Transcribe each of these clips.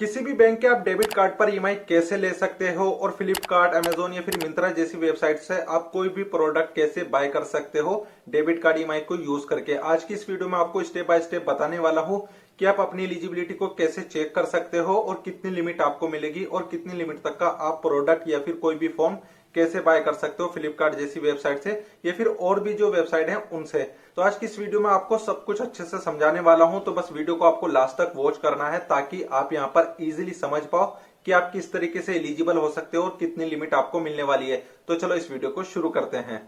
किसी भी बैंक के आप डेबिट कार्ड पर ईएमआई कैसे ले सकते हो और फ्लिपकार्ट, अमेजोन या फिर मिंत्रा जैसी वेबसाइट से आप कोई भी प्रोडक्ट कैसे बाय कर सकते हो डेबिट कार्ड ईएमआई को यूज करके। आज की इस वीडियो में आपको स्टेप बाय स्टेप बताने वाला हूं कि आप अपनी एलिजिबिलिटी को कैसे चेक कर सकते हो और कितनी लिमिट आपको मिलेगी और कितनी लिमिट तक का आप प्रोडक्ट या फिर कोई भी फोन कैसे बाय कर सकते हो फ्लिपकार्ट जैसी वेबसाइट से या फिर और भी जो वेबसाइट है उनसे। तो आज की इस वीडियो में आपको सब कुछ अच्छे से समझाने वाला हूं, तो बस वीडियो को आपको लास्ट तक वॉच करना है ताकि आप यहां पर इजीली समझ पाओ कि आप किस तरीके से एलिजिबल हो सकते हो और कितनी लिमिट आपको मिलने वाली है। तो चलो इस वीडियो को शुरू करते हैं।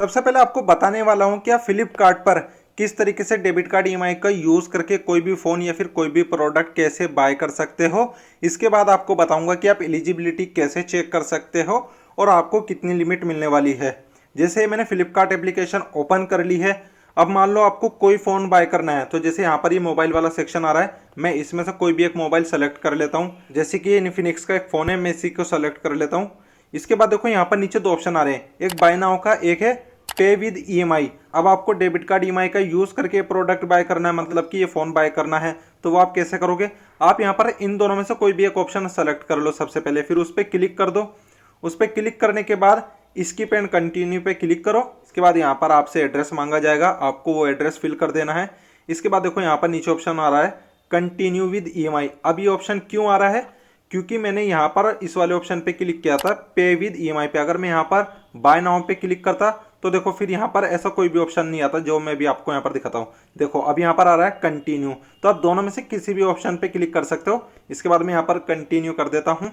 सबसे पहले आपको बताने वाला हूं कि आप फ्लिपकार्ट पर किस तरीके से डेबिट कार्ड ईएमआई का यूज करके कोई भी फोन या फिर कोई भी प्रोडक्ट कैसे बाय कर सकते हो। इसके बाद आपको बताऊंगा कि आप एलिजिबिलिटी कैसे चेक कर सकते हो और आपको कितनी लिमिट मिलने वाली है। जैसे मैंने फ्लिपकार्ट एप्लीकेशन ओपन कर ली है। अब मान लो आपको कोई फोन बाय करना है, तो जैसे यहाँ पर ये मोबाइल वाला सेक्शन आ रहा है, मैं इसमें से कोई भी एक मोबाइल सेलेक्ट कर लेता हूँ। जैसे कि ये इन्फिनिक्स का एक फोन है, मैं इसी को सेलेक्ट कर लेता हूँ। इसके बाद देखो यहाँ पर नीचे दो ऑप्शन आ रहे हैं, एक बाय नाउ का, एक है पे विद ईएमआई। अब आपको डेबिट कार्ड ईएमआई का यूज करके प्रोडक्ट बाय करना है, मतलब कि ये फोन बाय करना है, तो वो आप कैसे करोगे। आप यहाँ पर इन दोनों में से कोई भी एक ऑप्शन सेलेक्ट कर लो सबसे पहले, फिर उस पर क्लिक कर दो। उस पर क्लिक करने के बाद स्किप एंड कंटिन्यू पे क्लिक करो। इसके बाद यहाँ पर आपसे एड्रेस मांगा जाएगा, आपको वो एड्रेस फिल कर देना है। इसके बाद देखो यहाँ पर नीचे ऑप्शन आ रहा है कंटिन्यू विद ईएमआई। अब ये ऑप्शन क्यों आ रहा है, क्योंकि मैंने यहाँ पर इस वाले ऑप्शन पे क्लिक किया था पे विद ईएमआई पे। अगर मैं यहाँ पर बाय नाउ पे क्लिक करता तो देखो फिर यहाँ पर ऐसा कोई भी ऑप्शन नहीं आता जो मैं भी आपको यहाँ पर दिखाता हूँ। देखो अब यहाँ पर आ रहा है कंटिन्यू, तो आप दोनों में से किसी भी ऑप्शन पे क्लिक कर सकते हो। इसके बाद मैं यहाँ पर कंटिन्यू कर देता हूँ।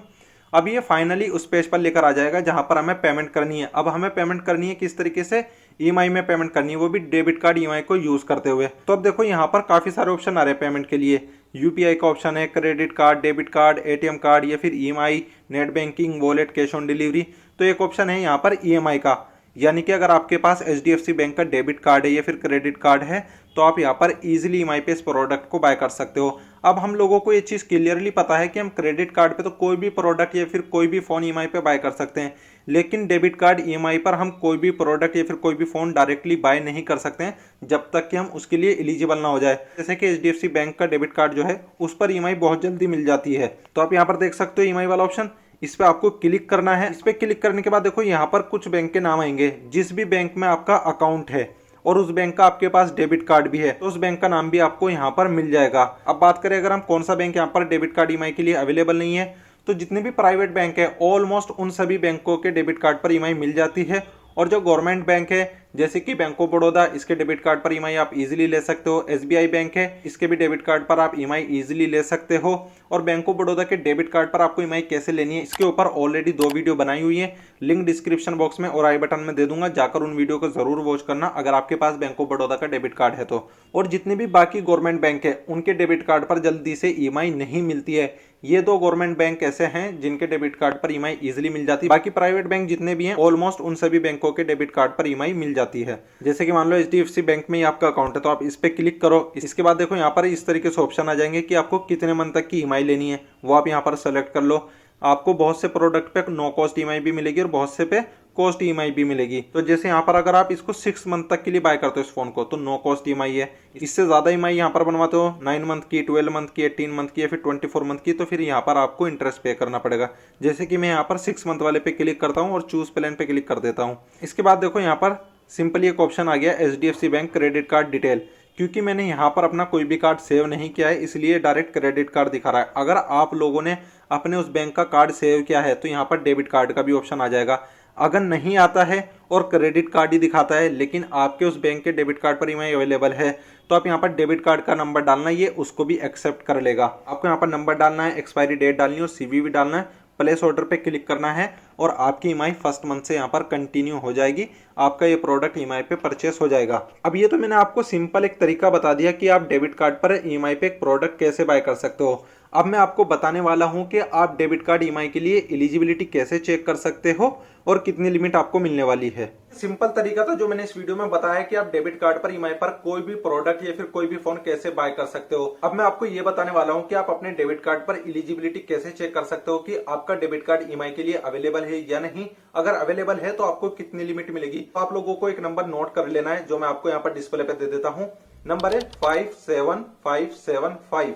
अब ये फाइनली उस पेज पर लेकर आ जाएगा जहां पर हमें पेमेंट करनी है। अब हमें पेमेंट करनी है किस तरीके से, ईएमआई में पेमेंट करनी है, वो भी डेबिट कार्ड ईएमआई को यूज करते हुए। तो अब देखो यहाँ पर काफी सारे ऑप्शन आ रहे हैं पेमेंट के लिए। यूपीआई का ऑप्शन है, credit card, debit card, ATM card या फिर EMI, net banking, wallet, cash on delivery. तो एक ऑप्शन है यहाँ पर ईएमआई का, यानी कि अगर आपके पास एचडीएफसी बैंक का डेबिट कार्ड है या फिर क्रेडिट कार्ड है तो आप यहाँ पर इजीली ईएमआई पे इस प्रोडक्ट को बाय कर सकते हो। अब हम लोगों को ये चीज़ क्लियरली पता है कि हम क्रेडिट कार्ड पे तो कोई भी प्रोडक्ट या फिर कोई भी फ़ोन ईएमआई पे बाय कर सकते हैं, लेकिन डेबिट कार्ड ईएमआई पर हम कोई भी प्रोडक्ट या फिर कोई भी फ़ोन डायरेक्टली बाय नहीं कर सकते हैं जब तक कि हम उसके लिए एलिजिबल ना हो जाए। जैसे कि एचडीएफसी बैंक का डेबिट कार्ड जो है उस पर ईएमआई बहुत जल्दी मिल जाती है। तो आप यहाँ पर देख सकते हो ईएमआई वाला ऑप्शन, इस पे आपको क्लिक करना है। इस पे क्लिक करने के बाद देखो यहाँ पर कुछ बैंक के नाम आएंगे। जिस भी बैंक में आपका अकाउंट है और उस बैंक का आपके पास डेबिट कार्ड भी है तो उस बैंक का नाम भी आपको यहाँ पर मिल जाएगा। अब बात करें अगर हम कौन सा बैंक यहाँ पर डेबिट कार्ड ईएमआई के लिए अवेलेबल नहीं है, तो जितने भी प्राइवेट बैंक है ऑलमोस्ट उन सभी बैंकों के डेबिट कार्ड पर ईएमआई मिल जाती है। और जो गवर्नमेंट बैंक है जैसे कि बैंक ऑफ बड़ौदा, इसके डेबिट कार्ड पर ईएमआई आप इजीली ले सकते हो। एसबीआई बैंक है, इसके भी डेबिट कार्ड पर आप ईएमआई इजीली ले सकते हो। और बैंक ऑफ बड़ौदा के डेबिट कार्ड पर आपको ईएमआई कैसे लेनी है इसके ऊपर ऑलरेडी 2 वीडियो बनाई हुई है, लिंक डिस्क्रिप्शन बॉक्स में और आई बटन में दे दूंगा, जाकर उन वीडियो को जरूर वॉच करना अगर आपके पास बैंक ऑफ बड़ौदा का डेबिट कार्ड है तो। और जितने भी बाकी गवर्नमेंट बैंक है उनके डेबिट कार्ड पर जल्दी से ईएमआई नहीं मिलती है। ये 2 गवर्नमेंट बैंक ऐसे हैं जिनके डेबिट कार्ड पर ईएमआई इजीली मिल जाती है। बाकी प्राइवेट बैंक जितने भी हैं ऑलमोस्ट उन सभी बैंकों के डेबिट कार्ड पर ईएमआई मिल जाती है। जैसे कि मान लो एचडीएफसी बैंक में ही आपका अकाउंट है तो आप इस पे क्लिक करो। इसके बाद देखो यहाँ पर इस तरीके से ऑप्शन आ जाएंगे कि आपको कितने मंथ तक की ईएमआई लेनी है, वो आप यहाँ पर सेलेक्ट कर लो। आपको बहुत से प्रोडक्ट पे नो कॉस्ट ईएमआई भी मिलेगी और बहुत से पे कॉस्ट ईएमआई भी मिलेगी। तो जैसे यहाँ पर अगर आप इसको 6 मंथ तक के लिए बाय करते हो इस फोन को तो नो कॉस्ट ईएमआई है। इससे ज्यादा ईएमआई यहाँ पर बनवाते हो 9 मंथ की, 12 मंथ की, 18 मंथ की या फिर 24 मंथ की, तो फिर यहाँ पर आपको इंटरेस्ट पे करना पड़ेगा। जैसे कि मैं यहाँ पर 6 मंथ वाले पे क्लिक करता हूँ और चूज प्लान पे क्लिक कर देता हूँ। इसके बाद देखो यहाँ पर सिंपली एक ऑप्शन आ गया HDFC bank credit card detail. क्योंकि मैंने यहाँ पर अपना कोई भी कार्ड सेव नहीं किया है इसलिए डायरेक्ट क्रेडिट कार्ड दिखा रहा है। अगर आप लोगों ने अपने उस बैंक का कार्ड सेव किया है तो यहाँ पर डेबिट कार्ड का भी ऑप्शन आ जाएगा। अगर नहीं आता है और क्रेडिट कार्ड ही दिखाता है लेकिन आपके उस बैंक के डेबिट कार्ड पर ईएमआई अवेलेबल है तो आप यहाँ पर डेबिट कार्ड का नंबर डालना, ये उसको भी एक्सेप्ट कर लेगा। आपको यहाँ पर नंबर डालना है, एक्सपायरी डेट डालनी है और सीवीवी डालना है, प्लेस ऑर्डर पे क्लिक करना है और आपकी ईएमआई फर्स्ट मंथ से यहाँ पर कंटिन्यू हो जाएगी। आपका ये प्रोडक्ट ईएमआई पे परचेस हो जाएगा। अब ये तो मैंने आपको सिंपल एक तरीका बता दिया कि आप डेबिट कार्ड पर ईएमआई पे एक प्रोडक्ट कैसे बाय कर सकते हो। अब मैं आपको बताने वाला हूं कि आप डेबिट कार्ड ईएमआई के लिए एलिजिबिलिटी कैसे चेक कर सकते हो और कितनी लिमिट आपको मिलने वाली है। सिंपल तरीका था जो मैंने इस वीडियो में बताया कि आप डेबिट कार्ड पर ईएमआई पर कोई भी प्रोडक्ट या फिर कोई भी फोन कैसे बाय कर सकते हो। अब मैं आपको ये बताने वाला हूं कि आप अपने डेबिट कार्ड पर एलिजिबिलिटी कैसे चेक कर सकते हो कि आपका डेबिट कार्ड ईएमआई के लिए अवेलेबल है या नहीं। अगर अवेलेबल है तो आपको कितनी लिमिट मिलेगी। तो आप लोगों को एक नंबर नोट कर लेना है जो मैं आपको यहाँ पर डिस्प्ले पे दे देता हूँ। नंबर है 57575।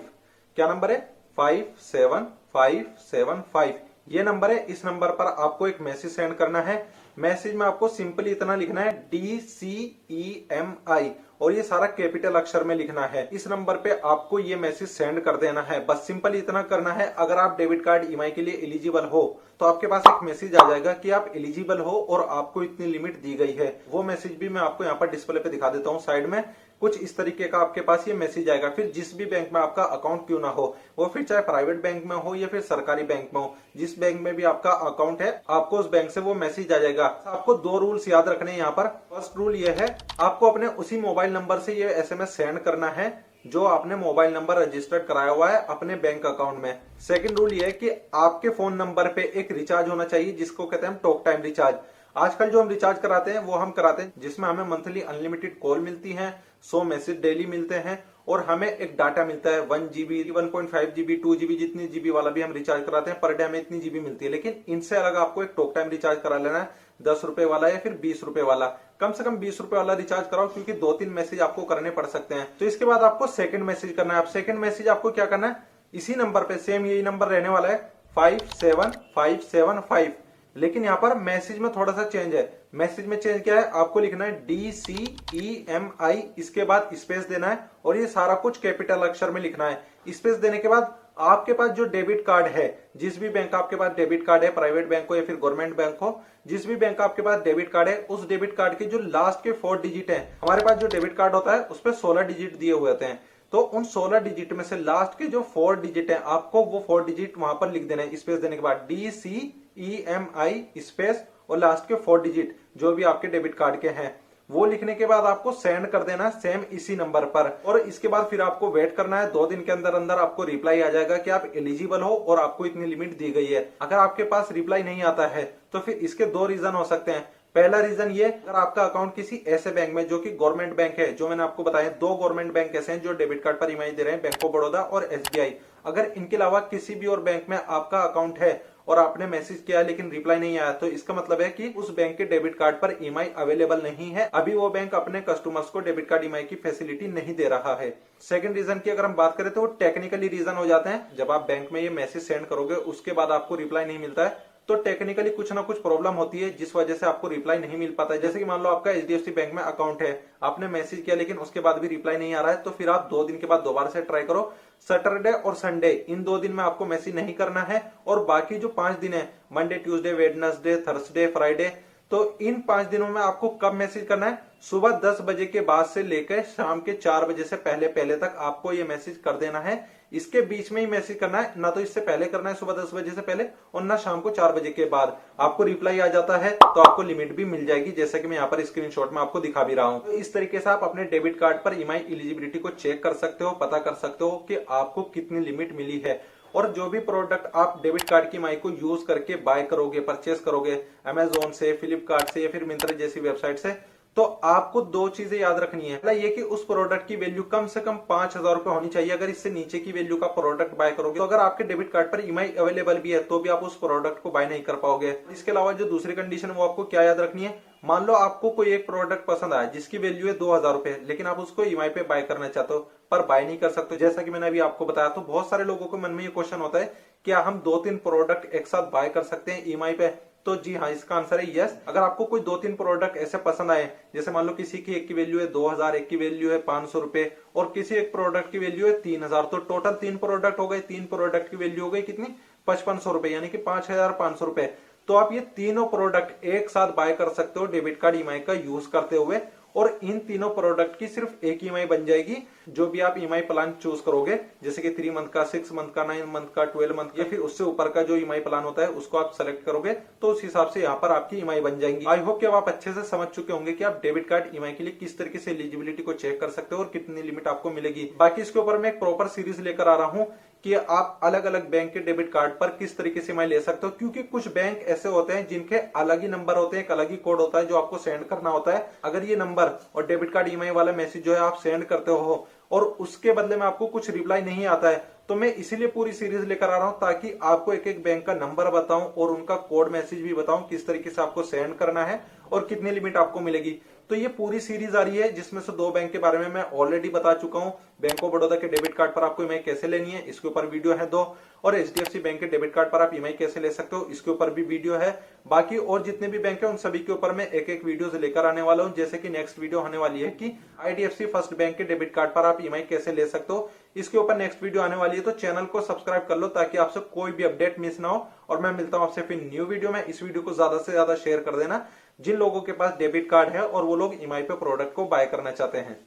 क्या नंबर है? 57575। ये नंबर है। इस नंबर पर आपको एक मैसेज सेंड करना है। मैसेज में आपको सिंपली इतना लिखना है DCEMI और ये सारा कैपिटल अक्षर में लिखना है। इस नंबर पे आपको ये मैसेज सेंड कर देना है। बस सिंपल इतना करना है। अगर आप डेबिट कार्ड ईएमआई के लिए एलिजिबल हो तो आपके पास एक मैसेज आ जाएगा कि आप एलिजिबल हो और आपको इतनी लिमिट दी गई है। वो मैसेज भी मैं आपको यहाँ पर डिस्प्ले पे दिखा देता हूँ। साइड में कुछ इस तरीके का आपके पास ये मैसेज आएगा। फिर जिस भी बैंक में आपका अकाउंट क्यों ना हो, वो फिर चाहे प्राइवेट बैंक में हो या फिर सरकारी बैंक में हो, जिस बैंक में भी आपका अकाउंट है आपको उस बैंक से वो मैसेज आ जाएगा। आपको दो रूल्स याद रखने हैं यहाँ पर। फर्स्ट रूल ये है, आपको अपने उसी मोबाइल नंबर से ये SMS सेंड करना है जो आपने मोबाइल नंबर रजिस्टर्ड कराया हुआ है अपने बैंक अकाउंट में। सेकंड रूल ये है कि आपके फोन नंबर पे एक रिचार्ज होना चाहिए जिसको कहते हैं हम टॉक टाइम रिचार्ज। आजकल जो हम रिचार्ज कराते हैं वो हम कराते हैं जिसमें हमें मंथली अनलिमिटेड कॉल मिलती है, 100 मैसेज डेली मिलते हैं और हमें एक डाटा मिलता है 1 GB, 1.5 GB, 2 GB, जितनी जीबी वाला भी हम रिचार्ज कराते हैं पर डे हमें इतनी जीबी मिलती है। लेकिन इनसे अलग आपको एक टॉक टाइम रिचार्ज करा लेना है, 10 रुपए वाला या फिर 20 रुपए वाला। कम से कम 20 रुपए वाला रिचार्ज कराओ क्योंकि 2-3 मैसेज आपको करने पड़ सकते हैं। तो इसके बाद आपको सेकंड मैसेज करना है। आप सेकंड मैसेज आपको क्या करना है, इसी नंबर पे सेम यही नंबर रहने वाला है 57575। लेकिन यहाँ पर मैसेज में थोड़ा सा चेंज है। मैसेज में चेंज क्या है, आपको लिखना है DCEMI, इसके बाद स्पेस देना है और ये सारा कुछ कैपिटल अक्षर में लिखना है। स्पेस देने के बाद आपके पास जो डेबिट कार्ड है, जिस भी बैंक आपके पास डेबिट कार्ड है, प्राइवेट बैंक हो या फिर गवर्नमेंट बैंक हो, जिस भी बैंक आपके पास डेबिट कार्ड है, उस डेबिट कार्ड के जो लास्ट के 4 डिजिट है, हमारे पास जो डेबिट कार्ड होता है उस पर 16 डिजिट दिए हुए होते हैं। तो उन 16 डिजिट में से लास्ट के जो 4 डिजिट है आपको वो 4 डिजिट वहां पर लिख देना है। स्पेस देने के बाद DCEMI स्पेस और लास्ट के 4 डिजिट जो भी आपके डेबिट कार्ड के हैं वो लिखने के बाद आपको सेंड कर देना है सेम इसी नंबर पर। और इसके बाद फिर आपको वेट करना है। 2 दिन के अंदर अंदर आपको रिप्लाई आ जाएगा कि आप एलिजिबल हो और आपको इतनी लिमिट दी गई है। अगर आपके पास रिप्लाई नहीं आता है तो फिर इसके 2 रीजन हो सकते हैं। पहला रीजन ये, अगर आपका अकाउंट किसी ऐसे बैंक में जो कि गवर्नमेंट बैंक है, जो मैंने आपको बताया 2 गवर्नमेंट बैंक ऐसे हैं जो डेबिट कार्ड पर ईएमआई दे रहे हैं, बैंक ऑफ बड़ौदा और SBI। अगर इनके अलावा किसी भी और बैंक में आपका अकाउंट है और आपने मैसेज किया लेकिन रिप्लाई नहीं आया तो इसका मतलब है कि उस बैंक के डेबिट कार्ड पर ईएमआई अवेलेबल नहीं है। अभी वो बैंक अपने कस्टमर्स को डेबिट कार्ड ईएमआई की फैसिलिटी नहीं दे रहा है। सेकंड रीजन की अगर हम बात करें तो वो टेक्निकली रीजन हो जाते हैं। जब आप बैंक में ये मैसेज सेंड करोगे उसके बाद आपको रिप्लाई नहीं मिलता है तो टेक्निकली कुछ ना कुछ प्रॉब्लम होती है जिस वजह से आपको रिप्लाई नहीं मिल पाता है। जैसे कि मान लो आपका HDFC बैंक में अकाउंट है, आपने मैसेज किया लेकिन उसके बाद भी रिप्लाई नहीं आ रहा है तो फिर आप 2 दिन के बाद दोबारा से ट्राई करो। सैटरडे और संडे इन 2 दिन में आपको मैसेज नहीं करना है और बाकी जो 5 दिन है, Monday, Tuesday, Wednesday, Thursday, Friday, तो इन 5 दिनों में आपको कब मैसेज करना है, सुबह 10 बजे के बाद से लेकर शाम के 4 बजे से पहले पहले तक आपको ये मैसेज कर देना है। इसके बीच में ही मैसेज करना है, ना तो इससे पहले करना है सुबह 10 बजे से पहले और ना शाम को 4 बजे के बाद। आपको रिप्लाई आ जाता है तो आपको लिमिट भी मिल जाएगी, जैसा कि मैं यहाँ पर स्क्रीनशॉट में आपको दिखा भी रहा हूँ। तो इस तरीके से आप अपने डेबिट कार्ड पर ईएमआई एलिजिबिलिटी को चेक कर सकते हो, पता कर सकते हो कि आपको कितनी लिमिट मिली है। और जो भी प्रोडक्ट आप डेबिट कार्ड की ईएमआई को यूज करके बाय करोगे, परचेस करोगे अमेजोन से, फ्लिपकार्ट से या फिर मिंत्रा जैसी वेबसाइट से, तो आपको 2 चीजें याद रखनी है। पहला ये कि उस प्रोडक्ट की वैल्यू कम से कम 5000 रुपए होनी चाहिए। अगर इससे नीचे की वैल्यू का प्रोडक्ट बाय करोगे तो अगर आपके डेबिट कार्ड पर ईएमआई अवेलेबल भी है तो भी आप उस प्रोडक्ट को बाय नहीं कर पाओगे। इसके अलावा जो दूसरी कंडीशन वो आपको क्या याद रखनी है, मान लो आपको कोई एक प्रोडक्ट पसंद आया जिसकी वैल्यू है 2000 रुपए, लेकिन आप उसको ईएमआई पे बाय करना चाहते हो पर बाय नहीं कर सकते। जैसा कि मैंने अभी आपको बताया, तो बहुत सारे लोगों के मन में ये क्वेश्चन होता है क्या हम 2-3 प्रोडक्ट एक साथ बाय कर सकते हैं ईएमआई पे? तो जी हाँ, इसका आंसर है यस। अगर आपको कोई 2-3 प्रोडक्ट ऐसे पसंद आए, जैसे मान लो किसी की एक की वैल्यू है 2000, एक की वैल्यू है 500 रुपए और किसी एक प्रोडक्ट की वैल्यू है 3000, तो टोटल 3 प्रोडक्ट हो गए। 3 प्रोडक्ट की वैल्यू हो गई कितनी, 5500 रुपए, यानी कि 5500 रुपए। तो आप ये तीनों प्रोडक्ट एक साथ बाय कर सकते हो डेबिट कार्ड ईएमआई का यूज करते हुए। और इन तीनों प्रोडक्ट की सिर्फ एक ईएमआई बन जाएगी जो भी आप ईएमआई प्लान चूज करोगे, जैसे कि 3 मंथ का, 6 मंथ का, 9 मंथ का, 12 मंथ या फिर उससे ऊपर का जो ईएमआई प्लान होता है उसको आप सेलेक्ट करोगे तो उस हिसाब से यहाँ पर आपकी ईएमआई बन जाएंगी। आई होप कि अब आप अच्छे से समझ चुके होंगे कि आप डेबिट कार्ड ईएमआई के लिए किस तरीके से एलिजिबिलिटी को चेक कर सकते हो और कितनी लिमिट आपको मिलेगी। बाकी इसके ऊपर मैं एक प्रॉपर सीरीज लेकर आ रहा हूँ कि आप अलग अलग बैंक के डेबिट कार्ड पर किस तरीके से ईएमआई ले सकते हो, क्योंकि कुछ बैंक ऐसे होते हैं जिनके अलग ही नंबर होते हैं, एक अलग ही कोड होता है जो आपको सेंड करना होता है। अगर ये नंबर और डेबिट कार्ड ईएमआई वाला मैसेज जो है आप सेंड करते हो और उसके बदले में आपको कुछ रिप्लाई नहीं आता है, तो मैं इसीलिए पूरी सीरीज लेकर आ रहा हूं ताकि आपको एक एक बैंक का नंबर बताऊं और उनका कोड मैसेज भी बताऊं किस तरीके से आपको सेंड करना है और कितनी लिमिट आपको मिलेगी। तो ये पूरी सीरीज आ रही है जिसमें से 2 बैंक के बारे में मैं ऑलरेडी बता चुका हूं। बैंक ऑफ बड़ौदा के डेबिट कार्ड पर आपको ईएमआई कैसे लेनी है, इसके ऊपर वीडियो है 2, और एचडीएफसी बैंक के डेबिट कार्ड पर आप ईएमआई कैसे ले सकते हो, इसके ऊपर भी वीडियो है। बाकी और जितने भी बैंक है उन सभी के ऊपर मैं एक एक वीडियो लेकर आने वाला हूं। जैसे कि नेक्स्ट वीडियो होने वाली है कि आईडीएफसी फर्स्ट बैंक के डेबिट कार्ड पर आप ईएमआई कैसे ले सकते हो, इसके ऊपर नेक्स्ट वीडियो आने वाली है। तो चैनल को सब्सक्राइब कर लो ताकि आपसे कोई भी अपडेट मिस ना हो। और मैं मिलता हूं आपसे फिर न्यू वीडियो में। इस वीडियो को ज्यादा से ज्यादा शेयर कर देना जिन लोगों के पास डेबिट कार्ड है और वो लोग ईएमआई पे प्रोडक्ट को बाय करना चाहते हैं।